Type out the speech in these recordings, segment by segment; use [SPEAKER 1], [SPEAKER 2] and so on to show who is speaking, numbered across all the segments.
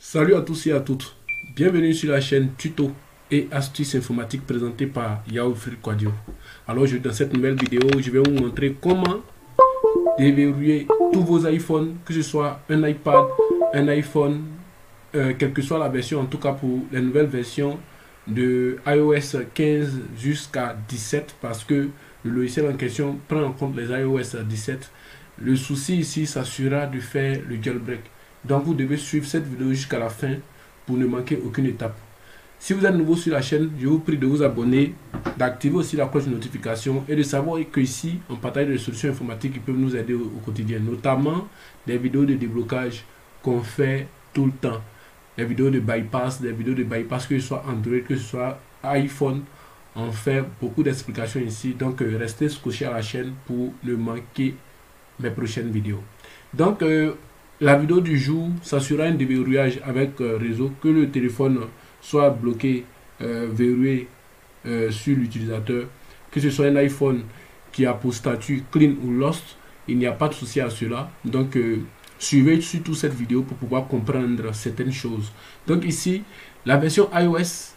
[SPEAKER 1] Salut à tous et à toutes. Bienvenue sur la chaîne Tuto et astuces informatiques présentée par Yao Free Quadio. Alors dans cette nouvelle vidéo, je vais vous montrer comment déverrouiller tous vos iPhones, que ce soit un iPad, un iPhone, quelle que soit la version, en tout cas pour les nouvelles versions de iOS 15 jusqu'à 17, parce que le logiciel en question prend en compte les iOS 17. Le souci ici, ça sera de faire le jailbreak. Donc vous devez suivre cette vidéo jusqu'à la fin pour ne manquer aucune étape. Si vous êtes nouveau sur la chaîne, je vous prie de vous abonner, d'activer aussi la cloche de notification et de savoir que ici, on partage des solutions informatiques qui peuvent nous aider au quotidien, notamment des vidéos de déblocage qu'on fait tout le temps. Des vidéos de bypass, que ce soit Android, que ce soit iPhone. On fait beaucoup d'explications ici, donc restez scotché à la chaîne pour ne manquer mes prochaines vidéos. Donc, la vidéo du jour, ça sera un déverrouillage avec réseau, que le téléphone soit bloqué, verrouillé sur l'utilisateur, que ce soit un iPhone qui a pour statut clean ou lost, il n'y a pas de souci à cela. Donc, suivez surtout cette vidéo pour pouvoir comprendre certaines choses. Donc ici, la version iOS,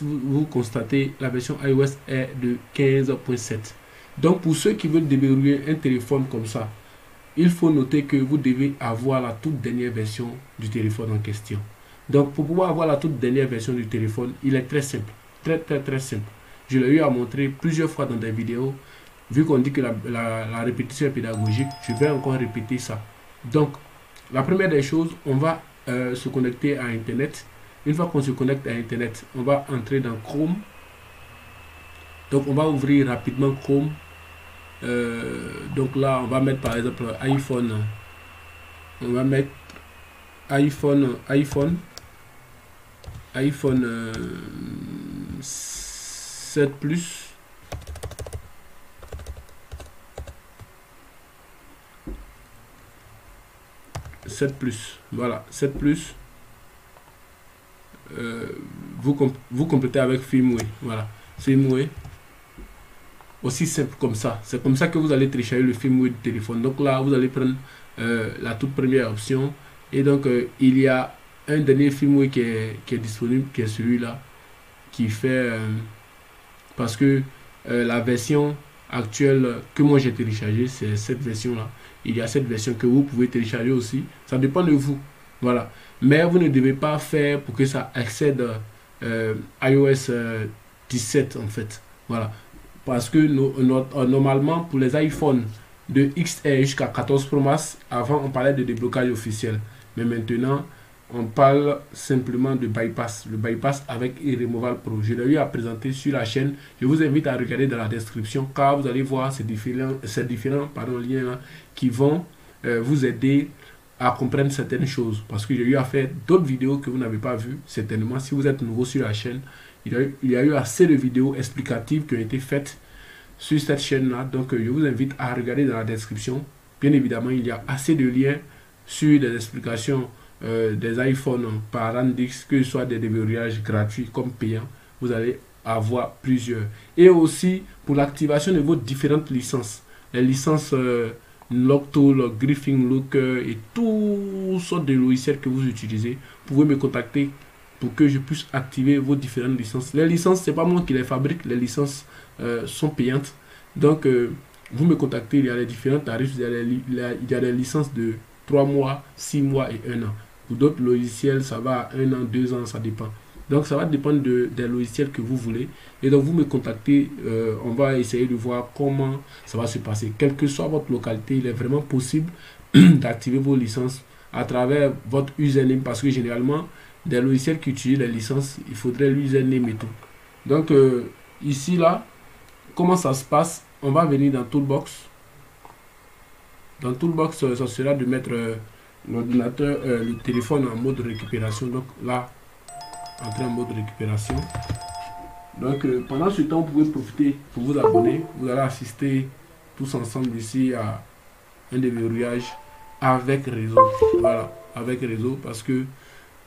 [SPEAKER 1] vous constatez, la version iOS est de 15.7. Donc pour ceux qui veulent déverrouiller un téléphone comme ça, il faut noter que vous devez avoir la toute dernière version du téléphone en question. Donc pour pouvoir avoir la toute dernière version du téléphone, il est très simple, très simple. Je l'ai eu à montrer plusieurs fois dans des vidéos. Vu qu'on dit que la répétition est pédagogique, je vais encore répéter ça. Donc la première des choses, on va se connecter à Internet. Une fois qu'on se connecte à Internet, on va entrer dans Chrome. Donc on va ouvrir rapidement Chrome. Donc là on va mettre par exemple iPhone. On va mettre iPhone 7 Plus. Voilà, 7 Plus. Vous complétez avec firmware. Voilà, firmware. Aussi simple comme ça. C'est comme ça que vous allez télécharger le firmware du téléphone. Donc là, vous allez prendre la toute première option. Et donc, il y a un dernier firmware qui est disponible, qui est celui-là, qui fait... parce que la version actuelle que moi j'ai téléchargée, c'est cette version-là. Il y a cette version que vous pouvez télécharger aussi. Ça dépend de vous. Voilà. Mais vous ne devez pas faire pour que ça excède iOS 17 en fait. Voilà. Parce que normalement, pour les iPhones de XR jusqu'à 14 Pro Max, avant on parlait de déblocage officiel. Mais maintenant, on parle simplement de bypass. Le bypass avec iRemovable Pro. Je l'ai eu à présenter sur la chaîne. Je vous invite à regarder dans la description car vous allez voir ces différents liens là qui vont vous aider à comprendre certaines choses. Parce que j'ai eu à faire d'autres vidéos que vous n'avez pas vues. Certainement, si vous êtes nouveau sur la chaîne, il y a eu assez de vidéos explicatives qui ont été faites sur cette chaîne-là. Donc, je vous invite à regarder dans la description. Bien évidemment, il y a assez de liens sur des explications des iPhones par Andix, que ce soit des déverrouillages gratuits comme payants. Vous allez avoir plusieurs. Et aussi, pour l'activation de vos différentes licences. Les licences Locktool, Griffin Looker et toutes sortes de logiciels que vous utilisez. Vous pouvez me contacter pour que je puisse activer vos différentes licences. Les licences, c'est pas moi qui les fabrique, les licences sont payantes. Donc, vous me contactez, il y a les différents tarifs, il y a des licences de 3 mois, 6 mois et 1 an. Pour d'autres logiciels, ça va à 1 an, 2 ans, ça dépend. Donc, ça va dépendre des logiciels que vous voulez. Et donc, vous me contactez, on va essayer de voir comment ça va se passer. Quelle que soit votre localité, il est vraiment possible d'activer vos licences à travers votre username parce que généralement, des logiciels qui utilisent les licences, il faudrait l'username et tout. Donc ici là, comment ça se passe? On va venir dans Toolbox. Dans Toolbox, ça sera de mettre l'ordinateur, le téléphone en mode récupération. Donc là, entrer en mode récupération. Donc pendant ce temps, vous pouvez profiter pour vous abonner. Vous allez assister tous ensemble ici à un déverrouillage avec réseau. Voilà, avec réseau parce que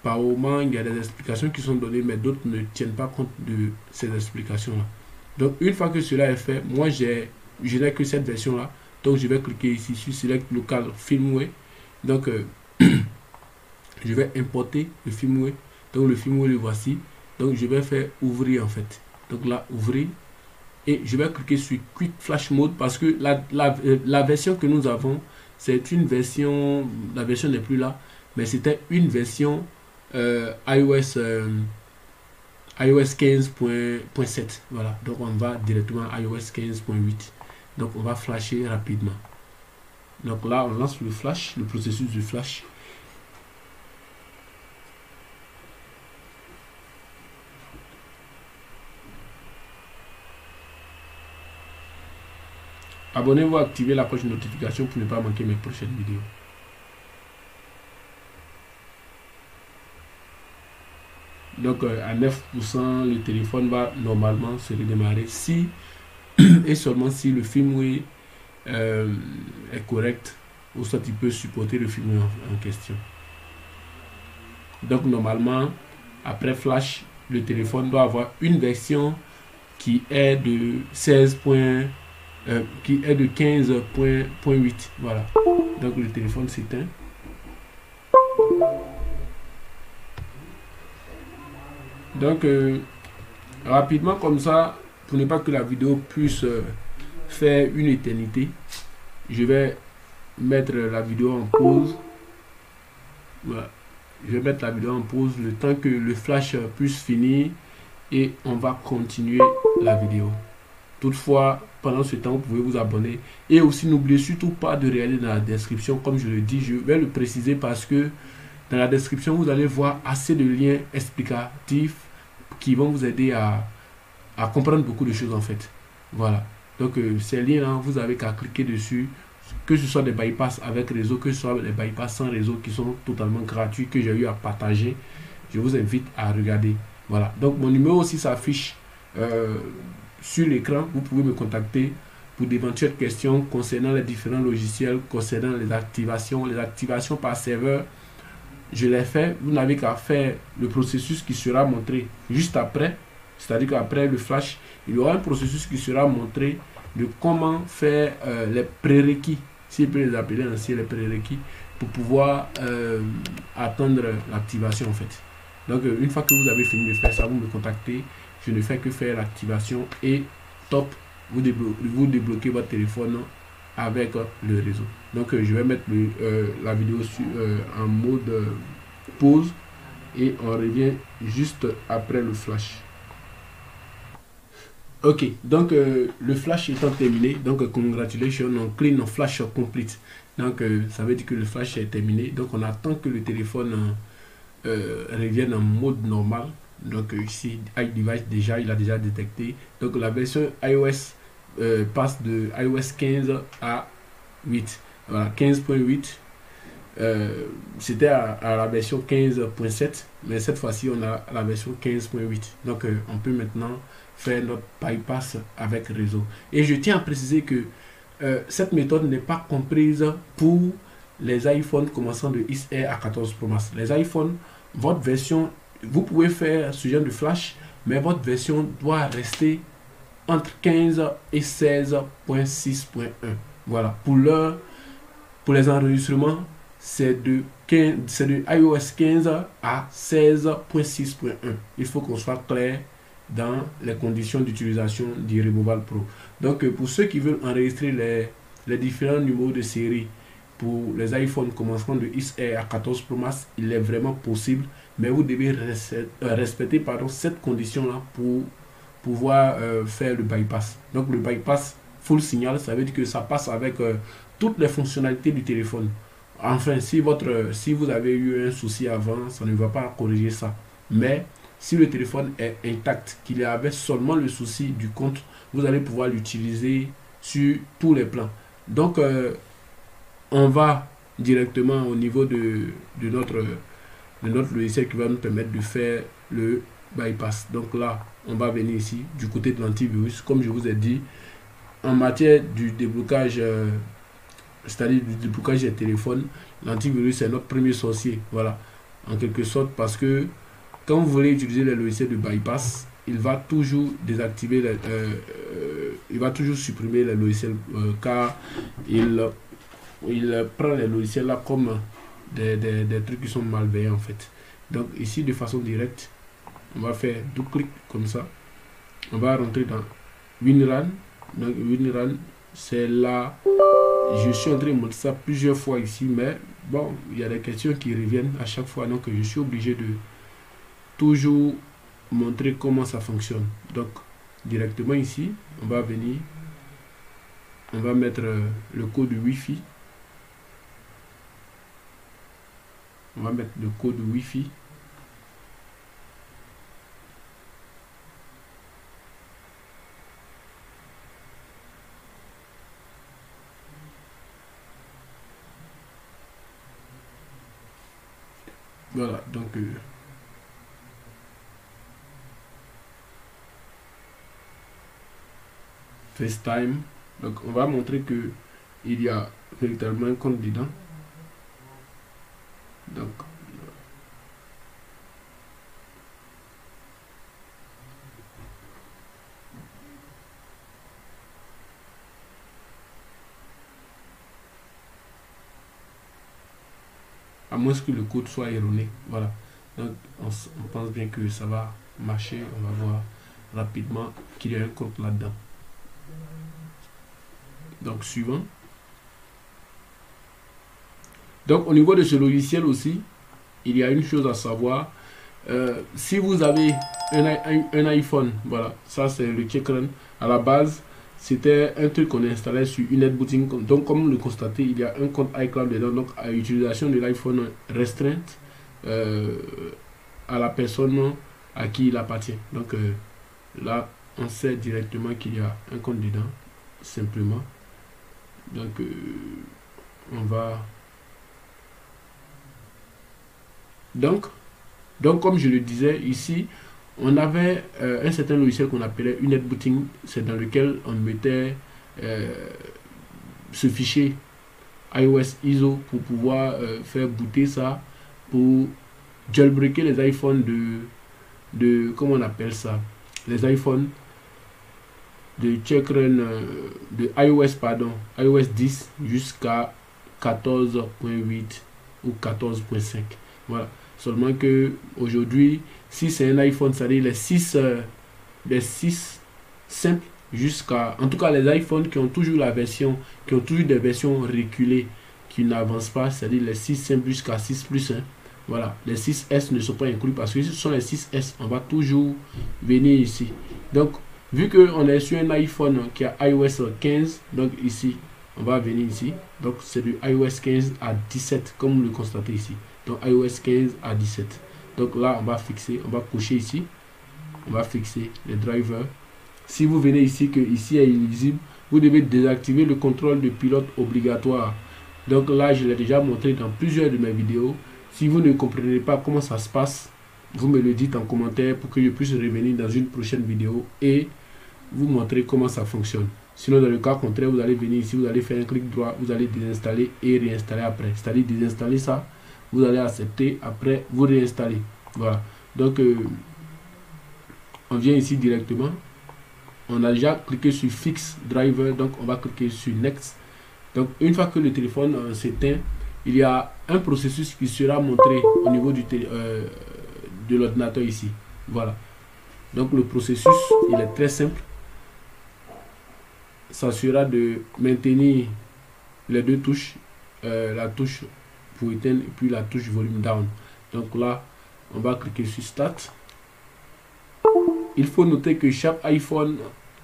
[SPEAKER 1] par moment, il y a des explications qui sont données, mais d'autres ne tiennent pas compte de ces explications-là. Donc, une fois que cela est fait, moi, je n'ai que cette version-là. Donc, je vais cliquer ici sur Select Local Firmware. Donc, je vais importer le firmware. Donc le firmware le voici. Donc je vais faire ouvrir en fait. Donc là, ouvrir. Et je vais cliquer sur Quick Flash Mode parce que la version que nous avons, c'est une version, la version n'est plus là, mais c'était une version iOS 15.7. Voilà, donc on va directement à iOS 15.8. Donc on va flasher rapidement. Donc là, on lance le flash, le processus du flash. Abonnez-vous, activez la cloche de notification pour ne pas manquer mes prochaines vidéos. Donc à 9%, le téléphone va normalement se redémarrer si et seulement si le firmware est correct, ou soit il peut supporter le firmware en question. Donc normalement, après flash, le téléphone doit avoir une version qui est de 16. Qui est de 15.8. Voilà. Donc le téléphone s'éteint. Donc rapidement comme ça, pour ne pas que la vidéo puisse faire une éternité, je vais mettre la vidéo en pause. Voilà. Je vais mettre la vidéo en pause le temps que le flash puisse finir et on va continuer la vidéo. Toutefois, pendant ce temps, vous pouvez vous abonner. Et aussi, n'oubliez surtout pas de regarder dans la description. Comme je le dis, je vais le préciser parce que dans la description, vous allez voir assez de liens explicatifs qui vont vous aider à comprendre beaucoup de choses en fait. Voilà. Donc, ces liens-là, vous avez qu'à cliquer dessus. Que ce soit des bypass avec réseau, que ce soit des bypass sans réseau qui sont totalement gratuits, que j'ai eu à partager. Je vous invite à regarder. Voilà. Donc, mon numéro aussi s'affiche sur l'écran. Vous pouvez me contacter pour d'éventuelles questions concernant les différents logiciels, concernant les activations par serveur. Je l'ai fait. Vous n'avez qu'à faire le processus qui sera montré juste après. C'est-à-dire qu'après le flash, il y aura un processus qui sera montré de comment faire les prérequis, si je peux les appeler ainsi, les prérequis, pour pouvoir attendre l'activation en fait. Donc une fois que vous avez fini de faire ça, vous me contactez. Je ne fais que faire l'activation et top, vous débloquez votre téléphone avec le réseau. Donc je vais mettre la vidéo en mode pause et on revient juste après le flash. Ok, donc le flash étant terminé, donc congratulations, on clean on flash complete. Donc ça veut dire que le flash est terminé. Donc on attend que le téléphone revienne en mode normal. Donc ici iDevice déjà il a déjà détecté. Donc la version iOS passe de iOS 15 à 8. Voilà, 15.8. C'était à la version 15.7, mais cette fois-ci on a la version 15.8. Donc on peut maintenant faire notre bypass avec réseau. Et je tiens à préciser que cette méthode n'est pas comprise pour les iPhones commençant de XR à 14 Pro Max. Les iPhones, votre version, vous pouvez faire ce genre de flash, mais votre version doit rester entre 15 et 16.6.1. Voilà, pour les enregistrements, c'est de iOS 15 à 16.6.1. Il faut qu'on soit clair dans les conditions d'utilisation du Removal Pro. Donc pour ceux qui veulent enregistrer les différents numéros de série pour les iPhones commençant de XR à 14 Pro Max, il est vraiment possible, mais vous devez respecter cette condition là pour pouvoir faire le bypass. Donc le bypass full signal, ça veut dire que ça passe avec toutes les fonctionnalités du téléphone. Enfin, si vous avez eu un souci avant, ça ne va pas corriger ça. Mais si le téléphone est intact, qu'il y avait seulement le souci du compte, vous allez pouvoir l'utiliser sur tous les plans. Donc, on va directement au niveau de notre logiciel qui va nous permettre de faire le bypass. Donc là, on va venir ici du côté de l'antivirus. Comme je vous ai dit, en matière du déblocage, c'est-à-dire du déblocage des téléphones, l'antivirus est notre premier sorcier. Voilà, en quelque sorte, parce que quand vous voulez utiliser les logiciels de bypass, il va toujours désactiver, il va toujours supprimer les logiciels car il prend les logiciels là comme des trucs qui sont malveillants en fait. Donc ici, de façon directe, on va faire double clic comme ça. On va rentrer dans WinRAR. Donc WinRAR, c'est là. Je suis en train de montrer ça plusieurs fois ici, mais bon, il y a des questions qui reviennent à chaque fois, donc je suis obligé de toujours montrer comment ça fonctionne. Donc directement ici, on va venir, on va mettre le code Wi-Fi. On va mettre le code Wi-Fi. Voilà, donc FaceTime. Donc on va montrer que il y a véritablement un compte dedans. Donc à moins que le code soit erroné. Voilà. Donc on pense bien que ça va marcher. On va voir rapidement qu'il y a un compte là-dedans. Donc suivant. Donc au niveau de ce logiciel aussi, il y a une chose à savoir. Si vous avez un iPhone, voilà, ça c'est le check-run. À la base, c'était un truc qu'on installait sur une netbooting. Donc comme le constatez, il y a un compte iCloud dedans. Donc à l'utilisation de l'iPhone restreinte à la personne à qui il appartient. Donc là, on sait directement qu'il y a un compte dedans, simplement. Donc on va... Donc comme je le disais ici, on avait un certain logiciel qu'on appelait une netbooting, c'est dans lequel on mettait ce fichier iOS ISO pour pouvoir faire booter ça, pour jailbreaker les iPhones de comment on appelle ça, les iPhones de check-run de iOS, pardon, iOS 10 jusqu'à 14.8 ou 14.5. Voilà. Seulement que aujourd'hui, si c'est un iPhone, c'est-à-dire les 6 simples jusqu'à... En tout cas, les iPhones qui ont toujours la version, qui ont toujours des versions reculées, qui n'avancent pas, c'est-à-dire les 6 simples jusqu'à 6 plus 1. Voilà, les 6S ne sont pas inclus parce que ce sont les 6S. On va toujours venir ici. Donc, vu qu'on est sur un iPhone qui a iOS 15, donc ici, on va venir ici. Donc, c'est du iOS 15 à 17, comme vous le constatez ici. Donc, iOS 15 à 17. Donc là, on va fixer, on va cocher ici. On va fixer les drivers. Si vous venez ici, que ici est illisible, vous devez désactiver le contrôle de pilote obligatoire. Donc là, je l'ai déjà montré dans plusieurs de mes vidéos. Si vous ne comprenez pas comment ça se passe, vous me le dites en commentaire pour que je puisse revenir dans une prochaine vidéo et vous montrer comment ça fonctionne. Sinon, dans le cas contraire, vous allez venir ici, vous allez faire un clic droit, vous allez désinstaller et réinstaller après. C'est-à-dire désinstaller ça, vous allez accepter, après vous réinstaller. Voilà. Donc, on vient ici directement. On a déjà cliqué sur Fix Driver, donc on va cliquer sur Next. Donc, une fois que le téléphone s'éteint, il y a un processus qui sera montré au niveau de l'ordinateur ici. Voilà. Donc, le processus, il est très simple. Ça sera de maintenir les deux touches, la touche pour éteindre et puis la touche volume down. Donc là, on va cliquer sur Start. Il faut noter que chaque iPhone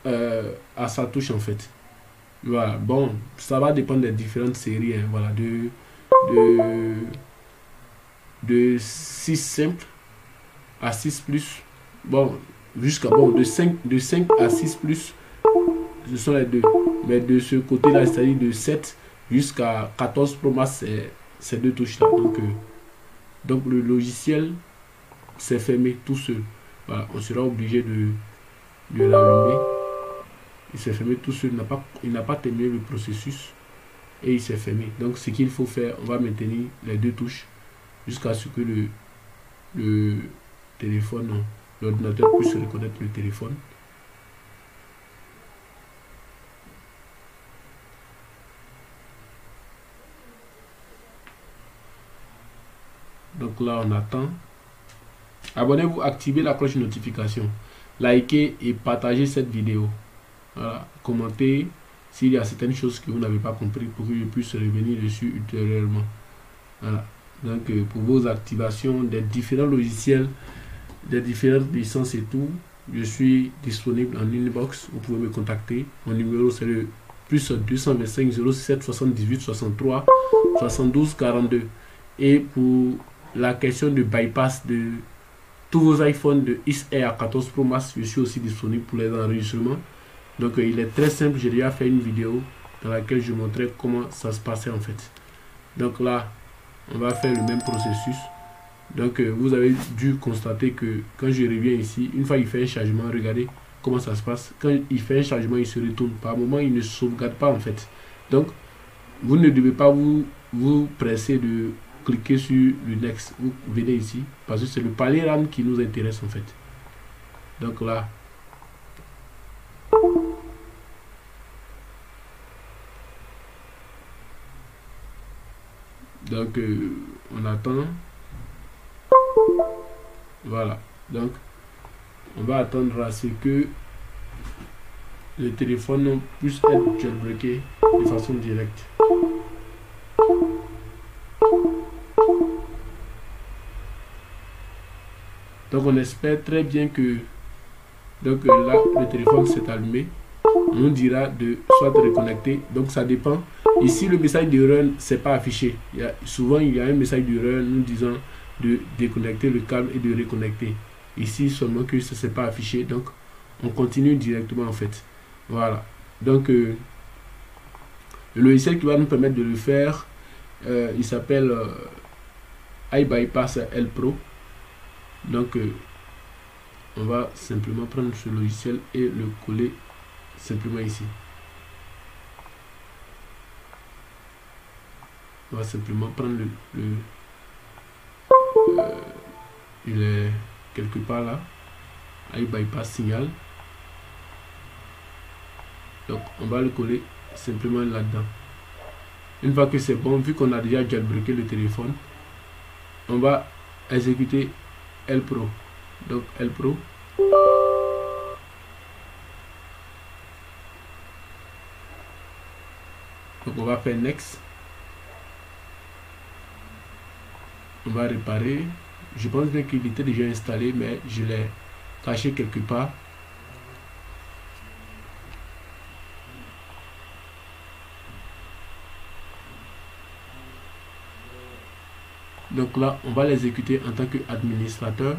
[SPEAKER 1] a sa touche en fait. Voilà, bon, ça va dépendre des différentes séries. Hein, voilà, de 6 simple à 6 plus. Bon, jusqu'à de 5 à 6 plus, ce sont les deux. Mais de ce côté-là, c'est-à-dire de 7 jusqu'à 14 Pro Max, c'est ces deux touches-là. Donc le logiciel s'est fermé tout seul. Voilà, on sera obligé de l'allumer. Il s'est fermé tout seul, il n'a pas terminé le processus et il s'est fermé. Donc ce qu'il faut faire, on va maintenir les deux touches jusqu'à ce que le téléphone, l'ordinateur puisse reconnaître le téléphone. Donc là, on attend. Abonnez-vous, activez la cloche de notification. Likez et partagez cette vidéo. Voilà. Commentez s'il y a certaines choses que vous n'avez pas compris pour que je puisse revenir dessus ultérieurement. Voilà. Donc pour vos activations des différents logiciels, des différentes licences et tout, je suis disponible en inbox. Vous pouvez me contacter. Mon numéro c'est le plus 225 07 78 63 72 42. Et pour la question de bypass de tous vos iPhones de XR à 14 Pro Max, je suis aussi disponible pour les enregistrements. Donc il est très simple, j'ai déjà fait une vidéo dans laquelle je montrais comment ça se passait en fait. Donc là, on va faire le même processus. Donc vous avez dû constater que quand je reviens ici, une fois il fait un chargement, regardez comment ça se passe. Quand il fait un chargement, il se retourne. Par moment, il ne sauvegarde pas en fait. Donc vous ne devez pas vous presser de cliquer sur le next. Vous venez ici parce que c'est le palier RAM qui nous intéresse en fait. Donc là, donc on attend. Voilà, donc on va attendre à ce que le téléphone puisse être jailbreaké de façon directe. Donc on espère très bien que donc là le téléphone s'est allumé. On nous dira de soit de reconnecter. Donc ça dépend. Ici le message de run c'est pas affiché. Souvent il y a un message de run nous disant de déconnecter le câble et de reconnecter. Ici seulement que ça s'est pas affiché. Donc on continue directement en fait. Voilà. Donc le logiciel qui va nous permettre de le faire, il s'appelle iBypass L Pro. Donc on va simplement prendre ce logiciel et le coller simplement ici. On va simplement prendre il est quelque part là, iBypass signal. Donc on va le coller simplement là-dedans. Une fois que c'est bon, vu qu'on a déjà jailbreaké le téléphone, on va exécuter L Pro. Donc L Pro. Donc on va faire next. On va réparer. Je pense bien qu'il était déjà installé, mais je l'ai caché quelque part. Donc là, on va l'exécuter en tant qu'administrateur.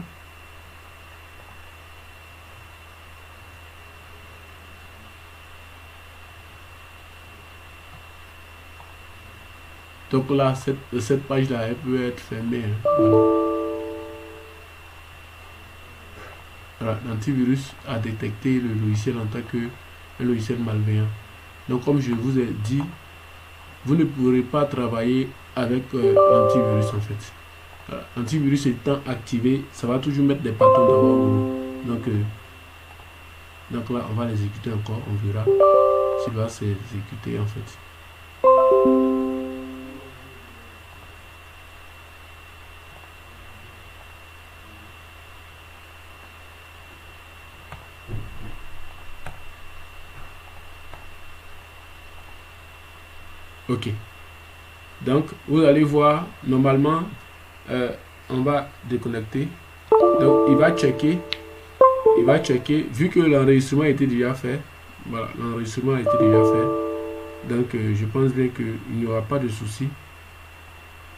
[SPEAKER 1] Donc là, cette page-là, elle peut être fermée. Voilà, l'antivirus a détecté le logiciel en tant qu'un logiciel malveillant. Donc comme je vous ai dit, vous ne pourrez pas travailler avec l'antivirus en fait. L'antivirus étant activé, ça va toujours mettre des bâtons devant vous. Donc là, on va l'exécuter encore, on verra s'il va s'exécuter en fait. Ok, donc vous allez voir, normalement on va déconnecter. Donc il va checker, vu que l'enregistrement était déjà fait. Voilà, l'enregistrement a été déjà fait. Donc je pense bien qu'il n'y aura pas de souci.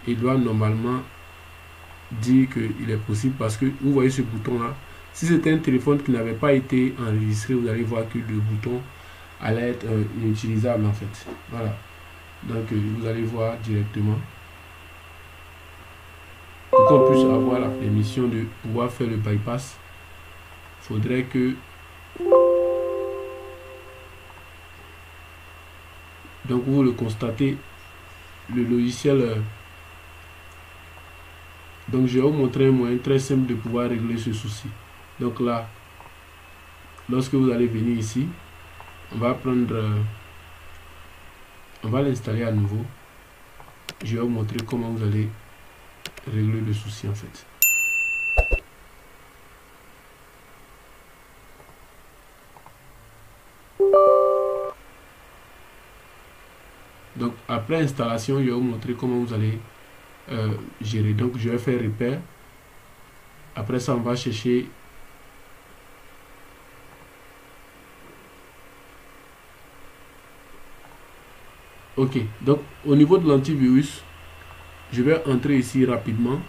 [SPEAKER 1] Il doit normalement dire qu'il est possible, parce que vous voyez ce bouton là. Si c'était un téléphone qui n'avait pas été enregistré, vous allez voir que le bouton allait être inutilisable en fait. Voilà. Donc vous allez voir directement. Pour qu'on puisse avoir la permission de pouvoir faire le bypass, il faudrait que donc vous le constatez, le logiciel. Donc je vais vous montrer un moyen très simple de pouvoir régler ce souci. Donc là, lorsque vous allez venir ici, on va prendre on va l'installer à nouveau. Je vais vous montrer comment vous allez régler le souci en fait. Donc après installation, je vais vous montrer comment vous allez gérer. Donc je vais faire repère. Après ça, on va chercher ok. Donc au niveau de l'antivirus, je vais entrer ici rapidement.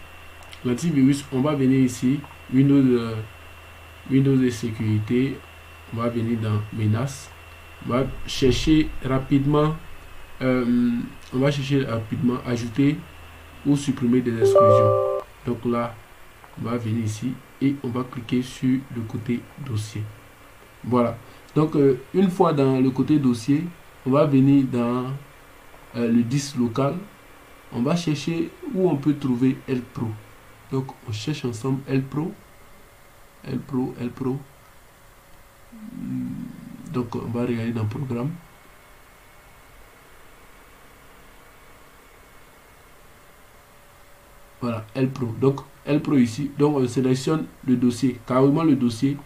[SPEAKER 1] L'antivirus, on va venir ici, Windows et sécurité. On va venir dans menaces. On va chercher rapidement ajouter ou supprimer des exclusions. Donc là, on va venir ici et on va cliquer sur le côté dossier. Voilà. Donc une fois dans le côté dossier, on va venir dans le disque local. On va chercher où on peut trouver LPro. Donc on cherche ensemble LPro. Donc on va regarder dans programme. Voilà, LPro. Donc LPro ici. Donc on sélectionne le dossier, carrément le dossier.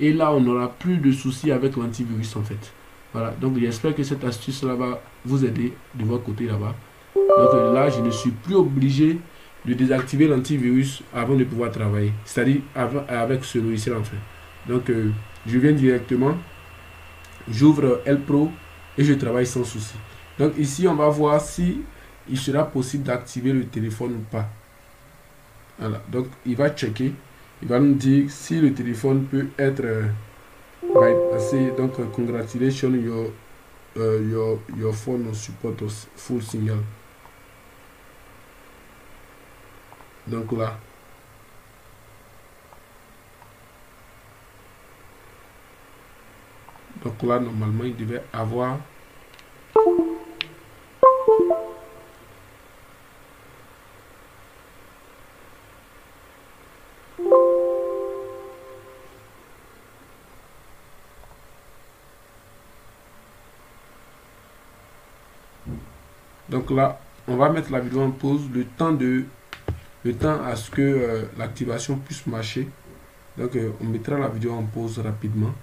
[SPEAKER 1] Et là on n'aura plus de soucis avec l'antivirus en fait. Voilà, donc j'espère que cette astuce là va vous aider de votre côté là-bas. Donc là je ne suis plus obligé de désactiver l'antivirus avant de pouvoir travailler. C'est-à-dire avec ce logiciel en fait. Donc je viens directement, j'ouvre LPro et je travaille sans souci. Donc ici on va voir si il sera possible d'activer le téléphone ou pas. Voilà, donc il va checker, il va nous dire si le téléphone peut être bypassé. Donc congratulations, your phone support full signal. Donc là, normalement il devait avoir donc là on va mettre la vidéo en pause le temps à ce que l'activation puisse marcher. Donc on mettra la vidéo en pause rapidement.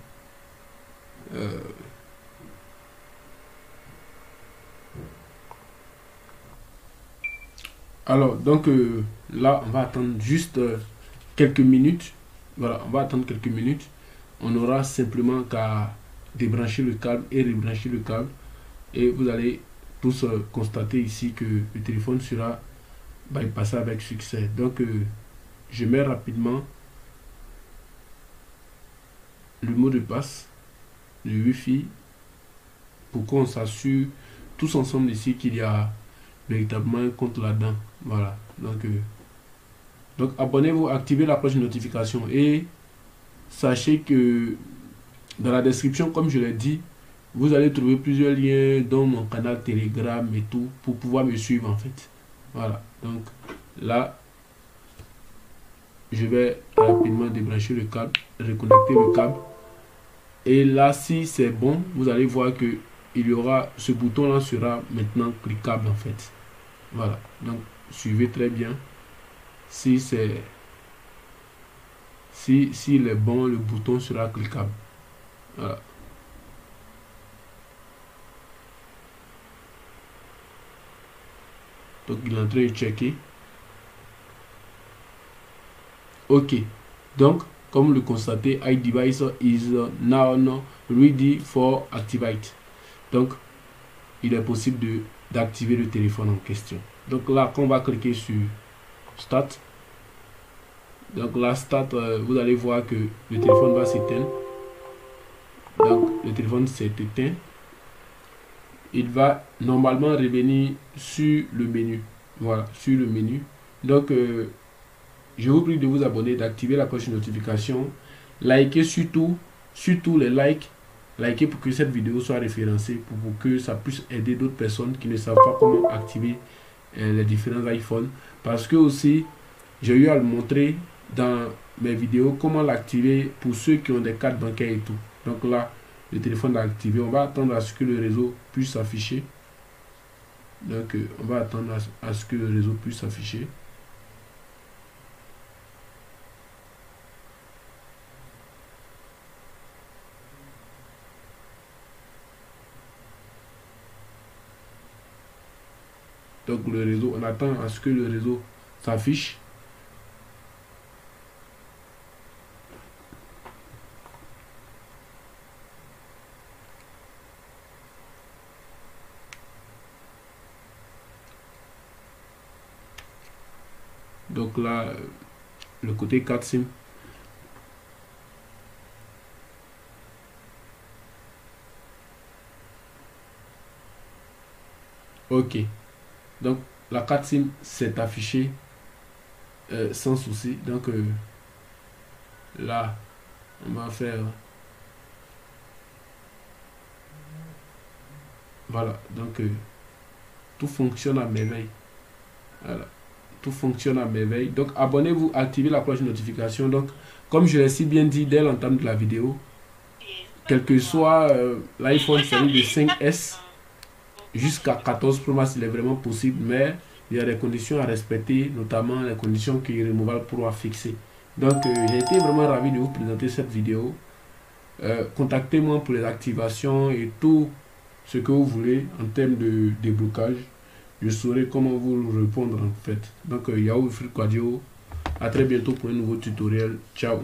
[SPEAKER 1] Alors donc là on va attendre juste quelques minutes. Voilà, on va attendre quelques minutes. On aura simplement qu'à débrancher le câble et rebrancher le câble et vous allez tous constater ici que le téléphone sera bypassé avec succès. Donc je mets rapidement le mot de passe, le Wi-Fi, pour qu'on s'assure tous ensemble ici qu'il y a véritablement un compte là-dedans. Voilà, donc abonnez-vous, activez la cloche de notification et sachez que dans la description, comme je l'ai dit, vous allez trouver plusieurs liens dans mon canal Telegram et tout pour pouvoir me suivre en fait. Voilà, donc là je vais rapidement débrancher le câble, reconnecter le câble et là si c'est bon, vous allez voir que il y aura ce bouton là sera maintenant cliquable en fait. Voilà, donc suivez très bien. Si c'est s'il est bon, le bouton sera cliquable. Voilà. Donc il est en train de checker. Ok. Donc, comme vous le constatez, iDevice is now ready for activate. Donc, il est possible d'activer le téléphone en question. Donc là, quand on va cliquer sur Start, donc là, Start, vous allez voir que le téléphone va s'éteindre. Donc, le téléphone s'est éteint. Il va normalement revenir sur le menu. Voilà, sur le menu. Donc, je vous prie de vous abonner, d'activer la cloche de notification, likez surtout les likes, likez pour que cette vidéo soit référencée, pour que ça puisse aider d'autres personnes qui ne savent pas comment activer les différents iPhones. Parce que aussi, j'ai eu à le montrer dans mes vidéos, comment l'activer pour ceux qui ont des cartes bancaires et tout. Donc là, le téléphone est activé. On va attendre à ce que le réseau puisse s'afficher. Donc, on va attendre à ce que le réseau puisse s'afficher. Donc le réseau, on attend à ce que le réseau s'affiche. Donc là, le côté 4 SIM. Ok. Donc la carte SIM s'est affichée sans souci. Donc là, on va faire... Voilà. Donc tout fonctionne à merveille. Voilà. Tout fonctionne à merveille. Donc abonnez-vous, activez la cloche de notification. Donc comme je l'ai si bien dit dès l'entame de la vidéo, quel que soit l'iPhone série de 5S jusqu'à 14 Pro Max, il est vraiment possible, mais il y a des conditions à respecter, notamment les conditions que Removal Pro a fixées. Donc j'ai été vraiment ravi de vous présenter cette vidéo. Contactez-moi pour les activations et tout ce que vous voulez en termes de déblocage. Je saurai comment vous répondre en fait. Donc Yahoo Wilfried Kouadio, à très bientôt pour un nouveau tutoriel. Ciao.